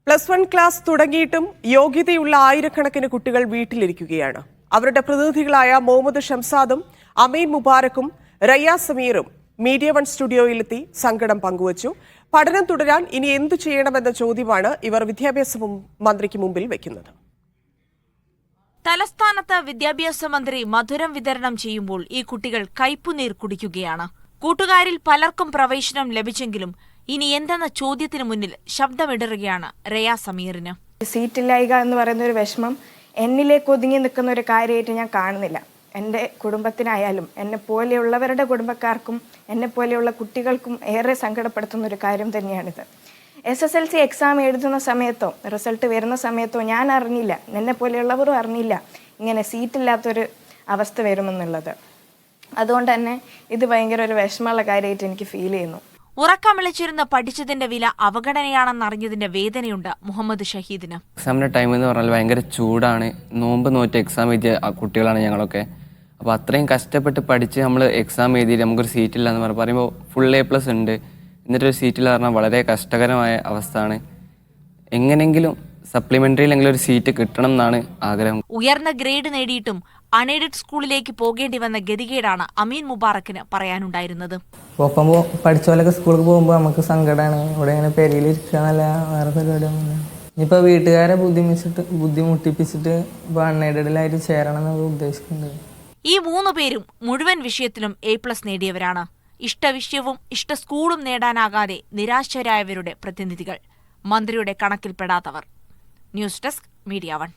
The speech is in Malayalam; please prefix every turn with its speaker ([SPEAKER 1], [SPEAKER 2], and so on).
[SPEAKER 1] +1 ക്ലാസ് തുടങ്ങിയിട്ടും യോഗ്യതയുള്ള ആയിരക്കണക്കിന് കുട്ടികൾ വീട്ടിലിരിക്കുകയാണ്. അവരുടെ പ്രതിനിധികളായ മുഹമ്മദ് ഷംസാദും അമീൻ മുബാരക്കും റയ്യ സമീറും മീഡിയ വൺ സ്റ്റുഡിയോയിലെത്തി സങ്കടം പങ്കുവച്ചു. പഠനം തുടരാൻ ഇനി എന്തു ചെയ്യണമെന്ന ചോദ്യമാണ് ഇവർ വിദ്യാഭ്യാസ മന്ത്രിക്ക് മുമ്പിൽ വെക്കുന്നത്.
[SPEAKER 2] തലസ്ഥാനത്ത് വിദ്യാഭ്യാസ മന്ത്രി മധുരം വിതരണം ചെയ്യുമ്പോൾ ഈ കുട്ടികൾ കയ്പുനീർ കുടിക്കുകയാണ്. കൂട്ടുകാരിൽ പലർക്കും പ്രവേശനം ലഭിച്ചെങ്കിലും ഇനി എന്തെന്ന ചോദ്യത്തിന് മുന്നിൽ ശബ്ദമിടറുകയാണ് റയ്യ സമീറിന്.
[SPEAKER 3] സീറ്റില്ലായിക എന്ന് പറയുന്ന ഒരു വിഷമം എന്നിലേക്ക് ഒതുങ്ങി നിൽക്കുന്ന ഒരു കാര്യമായിട്ട് ഞാൻ കാണുന്നില്ല. എൻ്റെ കുടുംബത്തിനായാലും എന്നെ പോലെയുള്ളവരുടെ കുടുംബക്കാർക്കും എന്നെ പോലെയുള്ള കുട്ടികൾക്കും ഏറെ സങ്കടപ്പെടുത്തുന്ന ഒരു കാര്യം തന്നെയാണിത്. SSLC എക്സാം എഴുതുന്ന സമയത്തോ റിസൾട്ട് വരുന്ന സമയത്തോ ഞാൻ അറിഞ്ഞില്ല, എന്നെ പോലെയുള്ളവരും അറിഞ്ഞില്ല ഇങ്ങനെ സീറ്റില്ലാത്തൊരു അവസ്ഥ വരുമെന്നുള്ളത്. അതുകൊണ്ട് തന്നെ ഇത് ഭയങ്കര ഒരു വിഷമമുള്ള കാര്യമായിട്ട് എനിക്ക് ഫീൽ ചെയ്യുന്നു.
[SPEAKER 2] ഉറക്കം വിളിച്ചിരുന്ന് പഠിച്ചതിന്റെ വില അവഗണനയാണെന്നറിഞ്ഞതിന്റെ വേദനയുണ്ട് മുഹമ്മദ് ഷഹീദിന്.
[SPEAKER 4] എക്സാമിന്റെ ടൈം എന്ന് പറഞ്ഞാൽ ഭയങ്കര ചൂടാണ്. നോമ്പ് നോറ്റ് എക്സാം എഴുതിയ കുട്ടികളാണ് ഞങ്ങളൊക്കെ. അപ്പോൾ അത്രയും കഷ്ടപ്പെട്ട് പഠിച്ച് നമ്മൾ എക്സാം എഴുതിയിട്ട് നമുക്കൊരു സീറ്റില്ല എന്ന് പറയുമ്പോൾ ഫുൾ A+ ഉണ്ട്, എന്നിട്ടൊരു സീറ്റില്ല പറഞ്ഞാൽ വളരെ കഷ്ടകരമായ അവസ്ഥയാണ്. എങ്ങനെങ്കിലും സപ്ലിമെന്ററിയിലെങ്കിലും ഒരു സീറ്റ് കിട്ടണം എന്നാണ് ആഗ്രഹം.
[SPEAKER 2] ഉയർന്ന ഗ്രേഡ് നേടിയിട്ടും അൺഎയ്ഡഡ് സ്കൂളിലേക്ക് പോകേണ്ടി വന്ന ഗതികേടാണ് അമീൻ മുബാറക്കിന് പറയാനുണ്ടായിരുന്നത്.
[SPEAKER 5] ഒപ്പം പഠിച്ച പോലൊക്കെ സ്കൂളിൽ പോകുമ്പോൾ നമുക്ക് സങ്കടമാണ്. ഇവിടെ ഇങ്ങനെ പെരിയിലിരിക്കാനല്ല വേറെ പരിപാടിയൊന്നുമില്ല. ഇനിയിപ്പോൾ വീട്ടുകാരെ ബുദ്ധിമുട്ടിപ്പിച്ചിട്ട് ഇപ്പോൾ അൺഎയ്ഡഡിലായിട്ട് ചേരണം എന്നൊക്കെ ഉദ്ദേശിക്കുന്നുണ്ട്.
[SPEAKER 2] ഈ 3 പേരും മുഴുവൻ വിഷയത്തിലും A+ നേടിയവരാണ്. ഇഷ്ടവിഷയവും ഇഷ്ട സ്കൂളും നേടാനാകാതെ നിരാശരായവരുടെ പ്രതിനിധികൾ, മന്ത്രിയുടെ കണക്കിൽപ്പെടാത്തവർ. News desk, media one.